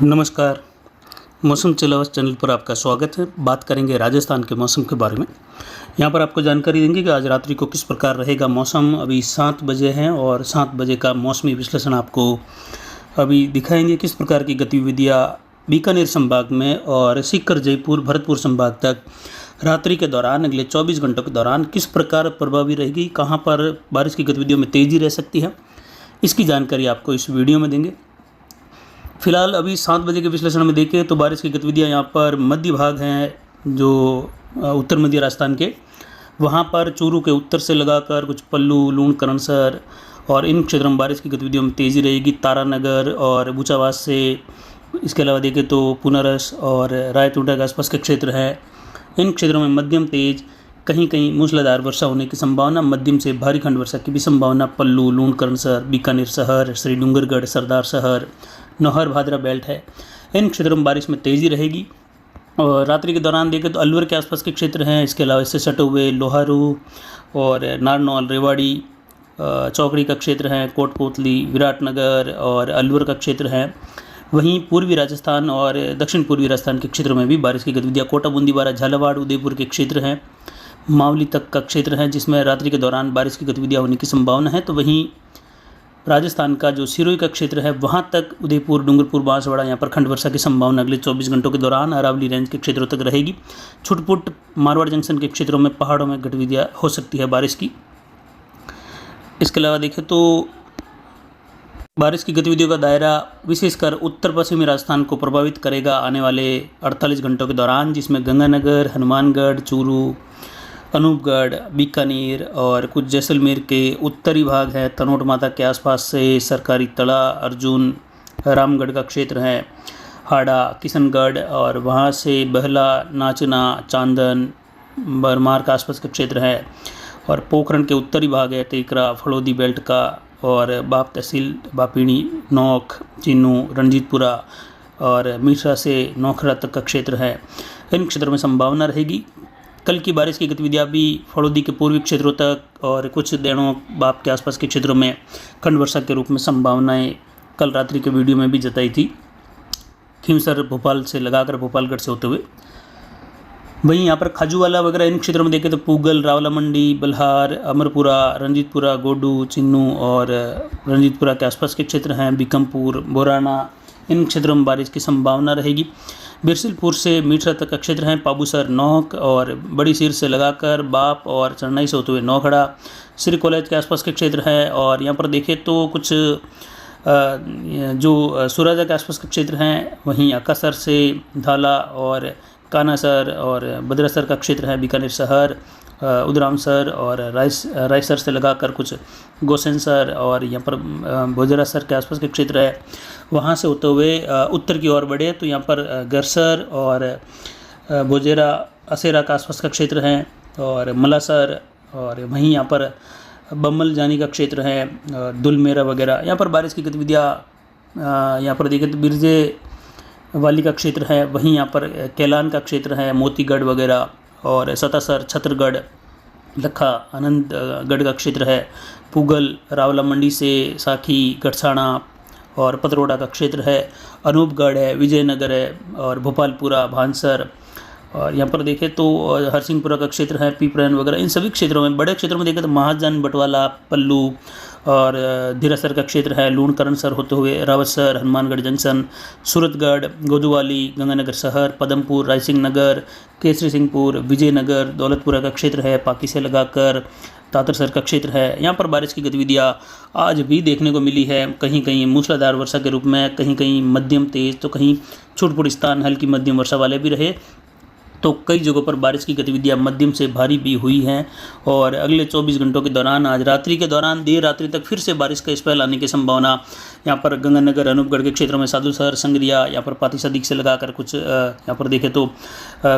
नमस्कार। मौसम चलावस चैनल पर आपका स्वागत है। बात करेंगे राजस्थान के मौसम के बारे में। यहाँ पर आपको जानकारी देंगे कि आज रात्रि को किस प्रकार रहेगा मौसम। अभी 7 बजे हैं और 7 बजे का मौसमी विश्लेषण आपको अभी दिखाएंगे। किस प्रकार की गतिविधियाँ बीकानेर संभाग में और सीकर, जयपुर, भरतपुर संभाग तक रात्रि के दौरान अगले 24 घंटों के दौरान किस प्रकार प्रभावी रहेगी, कहाँ पर बारिश की गतिविधियों में तेज़ी रह सकती है, इसकी जानकारी आपको इस वीडियो में देंगे। फिलहाल अभी 7 बजे के विश्लेषण में देखें तो बारिश की गतिविधियां यहाँ पर मध्य भाग हैं जो उत्तर मध्य राजस्थान के, वहाँ पर चूरू के उत्तर से लगाकर कुछ पल्लू, लूण, करणसर और इन क्षेत्रों में बारिश की गतिविधियों में तेज़ी रहेगी। तारानगर और बूचावास से, इसके अलावा देखें तो पुनरस और रायतूटा के आसपास के क्षेत्र हैं, इन क्षेत्रों में मध्यम तेज, कहीं कहीं मूसलाधार वर्षा होने की संभावना, मध्यम से भारी खंड वर्षा की भी संभावना। पल्लू, लूण, करणसर, बीकानेर शहर, श्री डूंगरगढ़, सरदार शहर, नौहर भादरा बेल्ट है, इन क्षेत्रों में बारिश में तेज़ी रहेगी। और रात्रि के दौरान देखें तो अलवर के आसपास के क्षेत्र हैं, इसके अलावा इससे सटे हुए लोहारू और नारनौल, रेवाड़ी, चौकड़ी का क्षेत्र है, कोटपुतली, विराटनगर और अलवर का क्षेत्र है। वहीं पूर्वी राजस्थान और दक्षिण पूर्वी राजस्थान के क्षेत्रों में भी बारिश की गतिविधियाँ, कोटा, बूंदीवारा, झालावाड़, उदयपुर के क्षेत्र हैं, मावली तक का क्षेत्र है जिसमें रात्रि के दौरान बारिश की गतिविधियाँ होने की संभावना है। तो वहीं राजस्थान का जो सिरोही का क्षेत्र है वहाँ तक, उदयपुर, डूंगरपुर, बांसवाड़ा, यहाँ पर खंड वर्षा की संभावना अगले 24 घंटों के दौरान अरावली रेंज के क्षेत्रों तक रहेगी। छुटपुट मारवाड़ जंक्शन के क्षेत्रों में, पहाड़ों में गतिविधियाँ हो सकती है बारिश की। इसके अलावा देखें तो बारिश की गतिविधियों का दायरा विशेषकर उत्तर पश्चिमी राजस्थान को प्रभावित करेगा आने वाले 48 घंटों के दौरान, जिसमें गंगानगर, हनुमानगढ़, चूरू, अनूपगढ़, बीकानेर और कुछ जैसलमेर के उत्तरी भाग है, तनोट माता के आसपास से सरकारी तला, अर्जुन, रामगढ़ का क्षेत्र है, हाड़ा, किशनगढ़ और वहाँ से बहला, नाचना, चांदन, बरमार के आसपास का क्षेत्र है, और पोखरण के उत्तरी भाग है, टेकरा, फड़ौदी बेल्ट का, और बाप तहसील, बापीणी, नौख, चिन्नू, रणजीतपुरा और मिश्रा से नौखरा तक का क्षेत्र है, इन क्षेत्रों में संभावना रहेगी। कल की बारिश की गतिविधियाँ भी फड़ौदी के पूर्वी क्षेत्रों तक और कुछ देणों, बाप के आसपास के क्षेत्रों में खंड वर्षा के रूप में संभावनाएं कल रात्रि के वीडियो में भी जताई थी, खींवसर, भोपाल से लगाकर भोपालगढ़ से होते हुए। वहीं यहाँ पर खाजूवाला वगैरह इन क्षेत्रों में देखें तो पूगल, रावला मंडी, बल्हार, अमरपुरा, रंजीतपुरा, गोडू, चिन्नू और रंजीतपुरा के आसपास के क्षेत्र हैं, बीकमपुर, बोराना, इन क्षेत्रों में बारिश की संभावना रहेगी। बिरसिलपुर से मीठरा तक का क्षेत्र हैं, पाबूसर, नौक और बड़ी सिर से लगाकर बाप और चरनाई से होते हुए नौखड़ा, श्री कॉलेज के आसपास के क्षेत्र है। और यहाँ पर देखें तो कुछ जो सुराजा के आसपास के क्षेत्र हैं, वहीं अकासर से धाला और कानासर और बद्रासर का क्षेत्र है, बीकानेर शहर, उधरामसर और रायसर से लगाकर कुछ गोसेनसर और यहाँ पर भोजरासर के आसपास के क्षेत्र है, वहाँ से होते हुए उत्तर की ओर बढ़े तो यहाँ पर गरसर और भोजेरा, असेरा के आसपास का क्षेत्र है, और मलासर, और वहीं यहाँ पर बम्मल जानी का क्षेत्र है, दुलमेरा वगैरह। यहाँ पर बारिश की गतिविधियाँ यहाँ पर देखें तो बिरजे वाली का क्षेत्र है, वहीं यहाँ पर कैलान का क्षेत्र है, मोतीगढ़ वगैरह, और सतासर, छतरगढ़, लखा, आनंदगढ़ का क्षेत्र है, पूगल, रावला मंडी से साखी, गढ़साना और पतरोड़ा का क्षेत्र है, अनूपगढ़ है, विजयनगर है और भोपालपुरा, भानसर, और यहाँ पर देखें तो हरसिंहपुरा का क्षेत्र है, पीपरैन वगैरह। इन सभी क्षेत्रों में, बड़े क्षेत्रों में देखें तो महाजन, बटवाला, पल्लू और धीरासर का क्षेत्र है, लूण, करणसर होते हुए रावतसर, हनुमानगढ़ जंक्शन, सूरतगढ़, गोदूवाली, गंगानगर शहर, पदमपुर, रायसिंह नगर, केसरी सिंहपुर, विजयनगर, दौलतपुरा का क्षेत्र है, पाकी से लगाकर तातरसर का क्षेत्र है। यहाँ पर बारिश की गतिविधियाँ आज भी देखने को मिली है, कहीं कहीं मूसलाधार वर्षा के रूप में, कहीं कहीं मध्यम तेज, तो कहीं छुटपुट स्थान हल्की मध्यम वर्षा वाले भी रहे। तो कई जगहों पर बारिश की गतिविधियां मध्यम से भारी भी हुई हैं, और अगले 24 घंटों के दौरान, आज रात्रि के दौरान देर रात्रि तक फिर से बारिश का स्पेल आने की संभावना। यहाँ पर गंगानगर, अनूपगढ़ के क्षेत्रों में सादुलसर, संगरिया, यहाँ पर पाती सदीक से लगाकर कुछ यहाँ पर देखें तो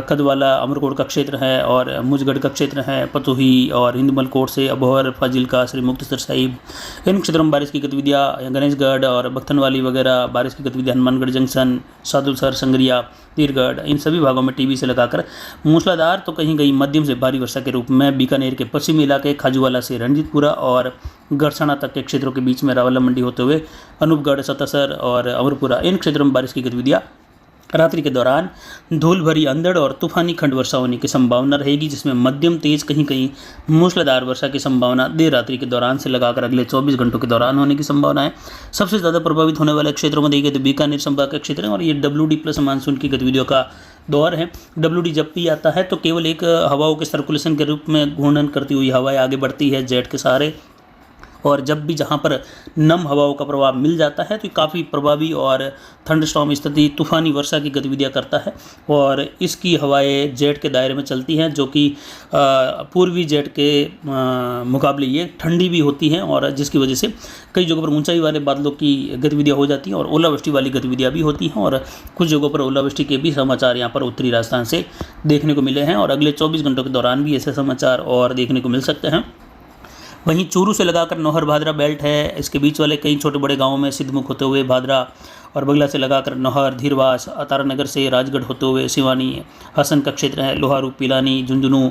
खदवाला, अमरकोट का क्षेत्र है, और मुजगढ़ का क्षेत्र है, पतोही और हिंदमलकोट से अबोहर, फाजिलका, श्री मुक्तसर साहिब, इन क्षेत्रों में बारिश की गतिविधियाँ, गणेशगढ़ और बख्तनवाली वगैरह बारिश की गतिविधियाँ, हनुमानगढ़ जंक्शन, सादुलसर, संगरिया, तीरगढ़, इन सभी भागों में टीवी से लगाकर मूसलाधार तो कहीं कहीं मध्यम से भारी वर्षा के रूप में बीकानेर के पश्चिमी इलाके, खाजूवाला से रणजीतपुरा और गरसना तक के क्षेत्रों के बीच में रावला मंडी होते हुए अनूपगढ़, सतासर और अमरपुरा इन क्षेत्रों में बारिश की गतिविधियां रात्रि के दौरान धूल भरी अंधड़ और तूफानी खंड वर्षा होने की संभावना रहेगी, जिसमें मध्यम तेज कहीं कहीं मूसलाधार वर्षा की संभावना देर रात्रि के दौरान से लगाकर अगले 24 घंटों के दौरान होने की संभावना है। सबसे ज़्यादा प्रभावित होने वाले क्षेत्रों में देखिए तो बीकानेर संभाग के क्षेत्र हैं और ये WD प्लस मानसून की गतिविधियों का दौर है। WD जब भी आता है तो केवल एक हवाओं के सर्कुलेशन के रूप में घूर्णन करती हुई हवाएं आगे बढ़ती है जेट के सहारे, और जब भी जहाँ पर नम हवाओं का प्रभाव मिल जाता है तो काफ़ी प्रभावी और थंडरस्टॉर्म स्थिति तूफानी वर्षा की गतिविधियाँ करता है और इसकी हवाएं जेट के दायरे में चलती हैं, जो कि पूर्वी जेट के मुकाबले ये ठंडी भी होती हैं और जिसकी वजह से कई जगहों पर ऊंचाई वाले बादलों की गतिविधियाँ हो जाती हैं और ओलावृष्टि वाली गतिविधियाँ भी होती हैं और कुछ जगहों पर ओलावृष्टि के भी समाचार यहाँ पर उत्तरी राजस्थान से देखने को मिले हैं और अगले 24 घंटों के दौरान भी ऐसे समाचार और देखने को मिल सकते हैं। वहीं चूरू से लगाकर नौहर भादरा बेल्ट है, इसके बीच वाले कई छोटे बड़े गांवों में सिद्धमुख होते हुए भादरा और बगला से लगाकर नौहर, धीरवास, तारानगर से राजगढ़ होते हुए सिवानी, हसन का क्षेत्र है, लोहारू, पिलानी, झुंझुनू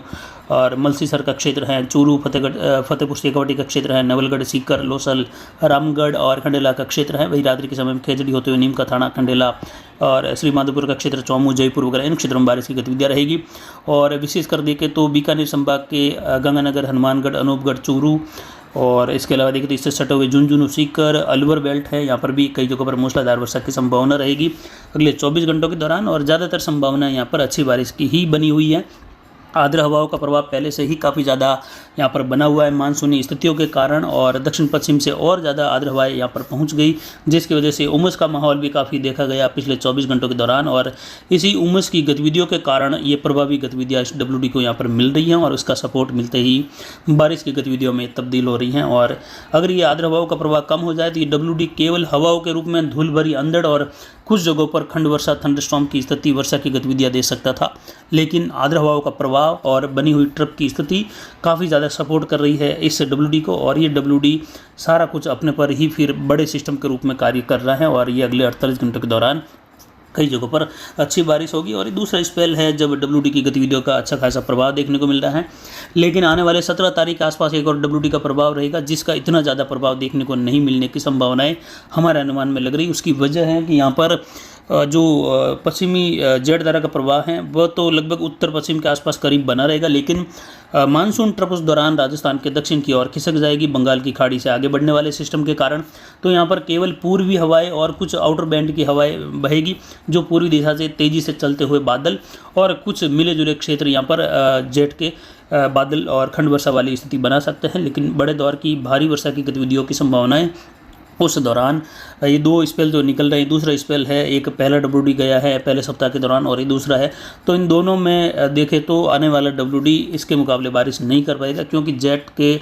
और मलसीसर का क्षेत्र है, चूरू, फतेहपुर शेखावाटी का क्षेत्र है, नवलगढ़, सीकर, लोसल, रामगढ़ और खंडेला का क्षेत्र है। वही रात्रि के समय में खेजड़ी होते हुए नीम का थाना, खंडेला और श्री माधोपुर का क्षेत्र, चौमू, जयपुर वगैरह इन क्षेत्रों में बारिश की गतिविधियाँ रहेगी। और विशेषकर देखें तो बीकानेर संभाग के गंगानगर, हनुमानगढ़, अनूपगढ़, चूरू और इसके अलावा देखें तो इससे सटे हुए झुंझुनू, सीकर, अलवर बेल्ट है, यहाँ पर भी कई जगहों पर मूसलाधार वर्षा की संभावना रहेगी अगले 24 घंटों के दौरान और ज़्यादातर संभावना यहाँ पर अच्छी बारिश की ही बनी हुई है। आर्द्र हवाओं का प्रभाव पहले से ही काफ़ी ज़्यादा यहाँ पर बना हुआ है मानसूनी स्थितियों के कारण और दक्षिण पश्चिम से और ज़्यादा आर्द्र हवाएं यहाँ पर पहुँच गई, जिसकी वजह से उमस का माहौल भी काफ़ी देखा गया पिछले 24 घंटों के दौरान और इसी उमस की गतिविधियों के कारण ये प्रभावी गतिविधियाँ WD को यहाँ पर मिल रही हैं और उसका सपोर्ट मिलते ही बारिश की गतिविधियों में तब्दील हो रही हैं। और अगर ये आर्द्र हवाओं का प्रभाव कम हो जाए तो ये WD केवल हवाओं के रूप में धूल भरी अंधड़ और कुछ जगहों पर खंड वर्षा, थंडरस्टॉर्म की स्थिति, वर्षा की गतिविधियाँ दे सकता था, लेकिन आर्द्र हवाओं का प्रभाव और बनी हुई ट्रप की स्थिति काफ़ी ज़्यादा सपोर्ट कर रही है इस WD को और ये WD सारा कुछ अपने पर ही फिर बड़े सिस्टम के रूप में कार्य कर रहा है और ये अगले 48 घंटों के दौरान कई जगहों पर अच्छी बारिश होगी। और दूसरा स्पेल है जब WD की गतिविधियों का अच्छा खासा प्रभाव देखने को मिल रहा है, लेकिन आने वाले 17 तारीख के आसपास एक और WD का प्रभाव रहेगा जिसका इतना ज़्यादा प्रभाव देखने को नहीं मिलने की संभावनाएं हमारे अनुमान में लग रही। उसकी वजह है कि यहाँ पर जो पश्चिमी जेट धारा का प्रवाह है वह तो लगभग उत्तर पश्चिम के आसपास करीब बना रहेगा, लेकिन मानसून ट्रप उस दौरान राजस्थान के दक्षिण की ओर खिसक जाएगी बंगाल की खाड़ी से आगे बढ़ने वाले सिस्टम के कारण। तो यहाँ पर केवल पूर्वी हवाएं और कुछ आउटर बैंड की हवाएं बहेगी जो पूर्वी दिशा से तेज़ी से चलते हुए बादल और कुछ मिले जुले क्षेत्र यहाँ पर जेट के बादल और खंड वर्षा वाली स्थिति बना सकते हैं, लेकिन बड़े दौर की भारी वर्षा की गतिविधियों की संभावनाएं उस दौरान ये दो स्पेल जो निकल रहे हैं, दूसरा स्पेल है एक पहला WD गया है पहले सप्ताह के दौरान और ये दूसरा है, तो इन दोनों में देखें तो आने वाला WD इसके मुकाबले बारिश नहीं कर पाएगा क्योंकि जेट के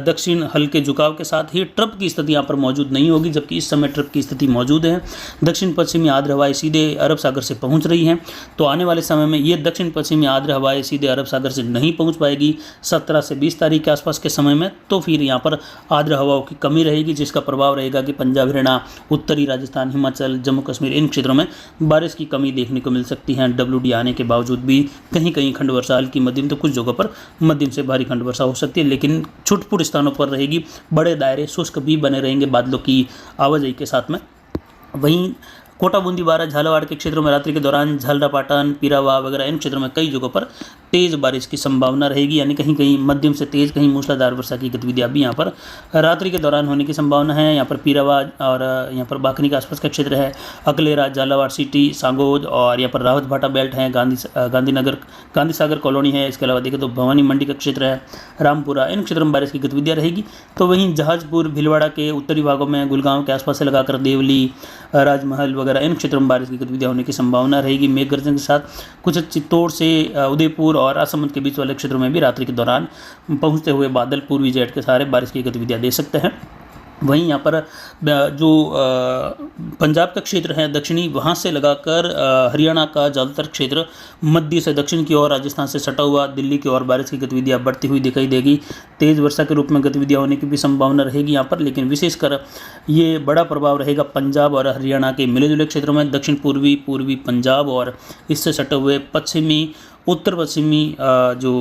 दक्षिण हल्के झुकाव के साथ ही ट्रप की स्थिति यहाँ पर मौजूद नहीं होगी, जबकि इस समय ट्रप की स्थिति मौजूद है। दक्षिण पश्चिमी आर्द्र हवाएं सीधे अरब सागर से पहुँच रही हैं, तो आने वाले समय में ये दक्षिण पश्चिमी आर्द्र हवाएं सीधे अरब सागर से नहीं पहुँच पाएगी 17 से 20 तारीख के आसपास के समय में, तो फिर यहाँ पर आर्द्र हवाओं की कमी रहेगी जिसका प्रभाव रहेगा कि पंजाब, हरियाणा, उत्तरी राजस्थान, हिमाचल, जम्मू कश्मीर इन क्षेत्रों में बारिश की कमी देखने को मिल सकती है। WD आने के बावजूद भी कहीं कहीं खंड वर्षा हल्की मध्यम तो कुछ जगहों पर मध्यम से भारी खंड वर्षा हो सकती है, लेकिन छुटपुट स्थानों पर रहेगी, बड़े दायरे शुष्क भी बने रहेंगे बादलों की आवाजाही के साथ में। वहीं कोटा, बूंदी, बारा, झालावाड़ के क्षेत्रों में रात्रि के दौरान झालरापाटन, पीरावा वगैरह इन क्षेत्रों में कई जगहों पर तेज़ बारिश की संभावना रहेगी, यानी कहीं कहीं मध्यम से तेज़, कहीं मूसलाधार वर्षा की गतिविधियाँ भी यहाँ पर रात्रि के दौरान होने की संभावना है। यहाँ पर पीरावा और यहाँ पर बाकनी के आसपास का क्षेत्र है, अकलेरा, झालावाड़ सिटी, सांगोद और यहाँ पर रावत भाटा बेल्ट है, गांधी सागर कॉलोनी है। इसके अलावा देखें तो भवानी मंडी का क्षेत्र है, रामपुरा, इन क्षेत्रों में बारिश की गतिविधियाँ रहेगी। तो वहीं जहाजपुर, भीलवाड़ा के उत्तरी भागों में, गुड़गांव के आसपास से लगाकर देवली, राजमहल वगैरह इन क्षेत्रों में बारिश की गतिविधियाँ होने की संभावना रहेगी। मेघ गर्जन के साथ कुछ चित्तौड़ से उदयपुर और राजसमंद के बीच वाले क्षेत्रों में भी रात्रि के दौरान पहुंचते हुए बादल पूर्वी जेट के सहारे बारिश की गतिविधियाँ दे सकते हैं। वहीं यहाँ पर जो पंजाब का क्षेत्र है दक्षिणी, वहाँ से लगाकर हरियाणा का ज़्यादातर क्षेत्र मध्य से दक्षिण की ओर राजस्थान से सटा हुआ दिल्ली की ओर बारिश की गतिविधियाँ बढ़ती हुई दिखाई देगी। तेज़ वर्षा के रूप में गतिविधियाँ होने की भी संभावना रहेगी यहाँ पर, लेकिन विशेषकर ये बड़ा प्रभाव रहेगा पंजाब और हरियाणा के मिले जुले क्षेत्रों में, दक्षिण पूर्वी पंजाब और इससे सटे हुए पश्चिमी उत्तर पश्चिमी जो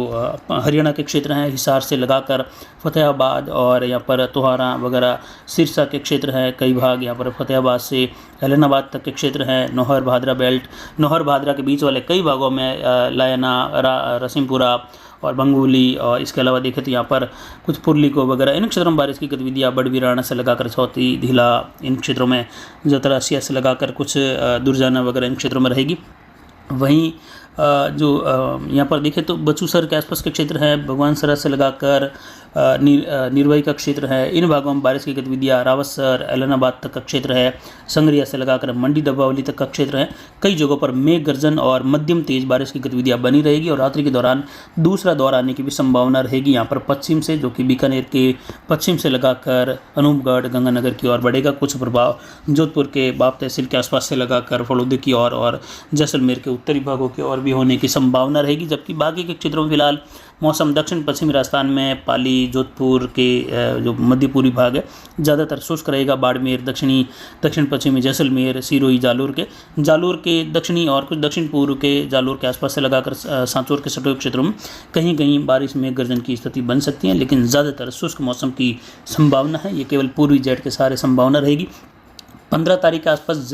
हरियाणा के क्षेत्र हैं, हिसार से लगाकर फतेहाबाद और यहाँ पर तोहारा वगैरह, सिरसा के क्षेत्र हैं कई भाग, यहाँ पर फतेहाबाद से एलनाबाद तक के क्षेत्र हैं, नौहर भादरा बेल्ट, नौहर भादरा के बीच वाले कई भागों में लायना, रसीमपुरा और बंगोली, और इसके अलावा देखें तो यहाँ पर कुछ पुरलिको वगैरह इन क्षेत्रों में बारिश की गतिविधियाँ बड़वीराना से लगाकर छौती, धीला इन क्षेत्रों में, जतरासिया से लगाकर कुछ दुर्जाना वगैरह इन क्षेत्रों में रहेगी। वहीं जो यहाँ पर देखें तो बचूसर के आसपास के क्षेत्र हैं, भगवान सरा से लगाकर निर्वही का क्षेत्र है, इन भागों में बारिश की गतिविधियाँ, रावतसर, एलनाबाद तक का क्षेत्र है, संगरिया से लगाकर मंडी डब्बावली तक का क्षेत्र है। कई जगहों पर मेघ गर्जन और मध्यम तेज बारिश की गतिविधियाँ बनी रहेगी और रात्रि के दौरान दूसरा दौर आने की भी संभावना रहेगी। यहाँ पर पश्चिम से, जो कि बीकानेर के पश्चिम से लगाकर अनूपगढ़, गंगानगर की ओर बढ़ेगा। कुछ प्रभाव जोधपुर के बाप तहसील के आसपास से लगाकर फलोदी की ओर और जैसलमेर के उत्तरी भागों की ओर भी होने की संभावना रहेगी। जबकि बाकी के क्षेत्रों में फिलहाल मौसम दक्षिण पश्चिमी राजस्थान में पाली, जोधपुर के जो मध्य पूर्वी भाग है ज़्यादातर शुष्क रहेगा। बाड़मेर, दक्षिण पश्चिमी जैसलमेर, सिरोही, जालोर के दक्षिणी और कुछ दक्षिण पूर्व के जालोर के आसपास से लगाकर सांचौर के सटोक क्षेत्रों में कहीं कहीं बारिश में गर्जन की स्थिति बन सकती है, लेकिन ज़्यादातर शुष्क मौसम की संभावना है। ये केवल पूर्वी जेट के सहारे संभावना रहेगी। 15 तारीख के आसपास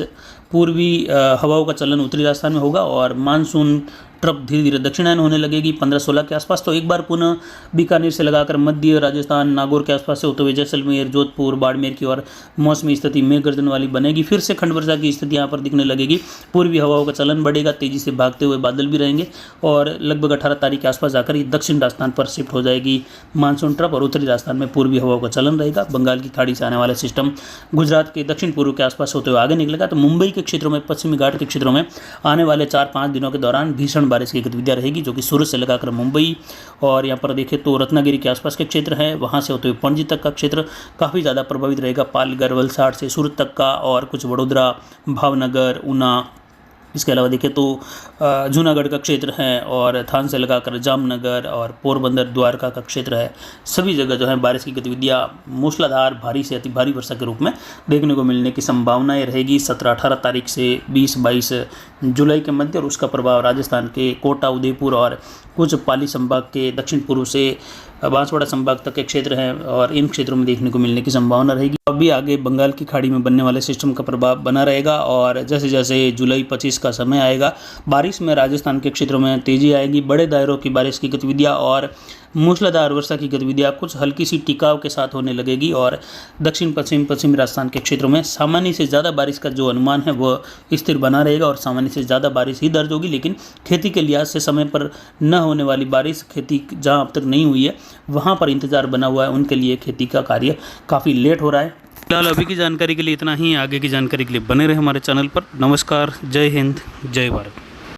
पूर्वी हवाओं का चलन उत्तरी राजस्थान में होगा और मानसून ट्रफ धीरे धीरे दक्षिणायन होने लगेगी 15-16 के आसपास। तो एक बार पुनः बीकानेर से लगाकर मध्य राजस्थान, नागौर के आसपास से होते हुए जैसलमेर, जोधपुर, बाड़मेर की ओर मौसमी स्थिति मेघ गर्जन वाली बनेगी। फिर से खंड वर्षा की स्थिति यहाँ पर दिखने लगेगी। पूर्वी हवाओं का चलन बढ़ेगा, तेजी से भागते हुए बादल भी रहेंगे और लगभग 18 तारीख के आसपास जाकर ये दक्षिण राजस्थान पर शिफ्ट हो जाएगी मानसून ट्रफ और उत्तरी राजस्थान में पूर्वी हवाओं का चलन रहेगा। बंगाल की खाड़ी से आने वाला सिस्टम गुजरात के दक्षिण पूर्व के आसपास होते हुए आगे निकलेगा। तो मुंबई के क्षेत्रों में, पश्चिमी घाट के क्षेत्रों में आने वाले 4-5 दिनों के दौरान भीषण बारिश की गतिविधियाँ रहेगी, जो कि सूरत से लगाकर मुंबई और यहाँ पर देखें तो रत्नागिरी के आसपास के क्षेत्र हैं, वहाँ से होते हुए पणजी तक का क्षेत्र काफ़ी ज़्यादा प्रभावित रहेगा। पालघर, वलसाड़ से सूरत तक का और कुछ वडोदरा, भावनगर, ऊना, इसके अलावा देखें तो जूनागढ़ का क्षेत्र है और थान से लगाकर जामनगर और पोरबंदर, द्वारका का क्षेत्र है। सभी जगह जो है बारिश की गतिविधियाँ मूसलाधार भारी से अति भारी वर्षा के रूप में देखने को मिलने की संभावनाएं रहेगी 17-18 तारीख से 20-22 जुलाई के मध्य, और उसका प्रभाव राजस्थान के कोटा, उदयपुर और कुछ पाली संभाग के दक्षिण पूर्व से बांसवाड़ा संभाग तक के क्षेत्र हैं और इन क्षेत्रों में देखने को मिलने की संभावना रहेगी। अभी आगे बंगाल की खाड़ी में बनने वाले सिस्टम का प्रभाव बना रहेगा और जैसे जैसे जुलाई 25 का समय आएगा, बारिश में राजस्थान के क्षेत्रों में तेजी आएगी। बड़े दायरों की बारिश की गतिविधियाँ और मूसलाधार वर्षा की गतिविधियाँ कुछ हल्की सी टिकाव के साथ होने लगेगी और दक्षिण पश्चिमी राजस्थान के क्षेत्रों में सामान्य से ज़्यादा बारिश का जो अनुमान है वह स्थिर बना रहेगा और सामान्य से ज़्यादा बारिश ही दर्ज होगी। लेकिन खेती के लिहाज से समय पर न होने वाली बारिश, खेती जहाँ अब तक नहीं हुई है वहाँ पर इंतज़ार बना हुआ है, उनके लिए खेती का कार्य काफ़ी लेट हो रहा है। फिलहाल अभी की जानकारी के लिए इतना ही। आगे की जानकारी के लिए बने रहे हमारे चैनल पर। नमस्कार, जय हिंद, जय भारत।